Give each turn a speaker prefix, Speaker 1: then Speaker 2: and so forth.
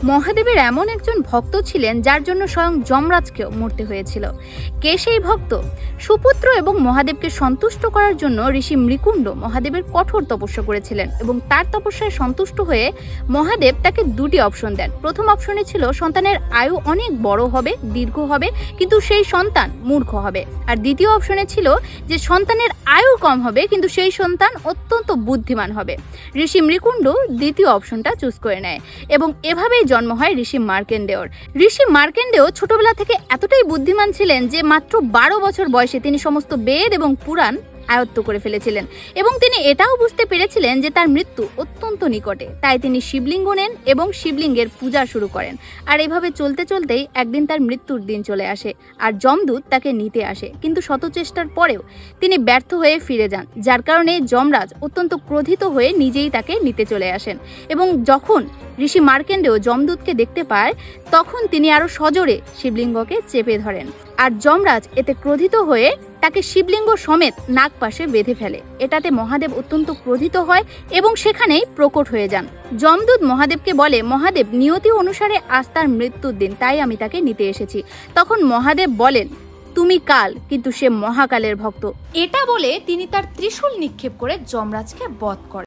Speaker 1: মহাদেবের এমন একজন ভক্ত ছিলেন যার জন্য স্বয়ং যমরাজকেও মরতে হয়েছিল। কে সেই ভক্ত? সুপুত্র এবং মহাদেবকে সন্তুষ্ট করার জন্য ঋষি মৃকুণ্ড মহাদেবের কঠোর তপস্যা করেছিলেন এবং তার তপস্যায় সন্তুষ্ট হয়ে মহাদেব তাকে দুটি অপশন দেন। প্রথম অপশনে ছিল সন্তানের আয়ু অনেক বড় হবে, দীর্ঘ হবে, কিন্তু সেই সন্তান মূর্খ হবে। আর দ্বিতীয় অপশনে ছিল যে সন্তানের আয়ু কম হবে কিন্তু সেই সন্তান অত্যন্ত বুদ্ধিমান হবে। ঋষি মৃকুণ্ড দ্বিতীয় অপশনটা চুজ করে নেয় এবং এভাবেই জন্ম হয় ঋষি মার্কেন্ডেয়র। ঋষি মার্কেন্ডেয় ছোটবেলা থেকে এতটাই বুদ্ধিমান ছিলেন যে মাত্র 12 বছর বয়সে তিনি সমস্ত বেদ এবং পুরাণ আয়ত্ত করে ফেলেছিলেন এবং তিনি এটাও বুঝতে পেরেছিলেন যে তার মৃত্যু অত্যন্ত নিকটে। তাই তিনি শিবলিঙ্গ নেন এবং শিবলিঙ্গের পূজা শুরু করেন। আর এভাবে চলতে চলতেই একদিন তার মৃত্যুর দিন চলে আসে আর যমদূত তাকে নিতে আসে, কিন্তু শত চেষ্টার পরেও তিনি ব্যর্থ হয়ে ফিরে যান, যার কারণে যমরাজ অত্যন্ত ক্রোধিত হয়ে নিজেই তাকে নিতে চলে আসেন। এবং যখন ঋষি মার্কেন্ডেয় যমদূতকে দেখতে পায় তখন তিনি আরো সজোরে শিবলিঙ্গকে চেপে ধরেন আর যমরাজ এতে ক্রোধিত হয়ে তাকে শিবলিঙ্গ সমেত নাগপাশে বেঁধে ফেলে। এটাতে মহাদেব অত্যন্ত ক্রোধিত হয় এবং সেখানেই প্রকট হয়ে যান। যমদূত মহাদেবকে বলে, মহাদেব, নিয়তি অনুসারে আজ তার মৃত্যুর দিন, তাই আমি তাকে নিতে এসেছি। তখন মহাদেব বলেন, তুমি কাল, কিন্তু সে মহাকালের ভক্ত। এটা বলে তিনি তার ত্রিশূল নিক্ষেপ করে যমরাজকে বধ করেন।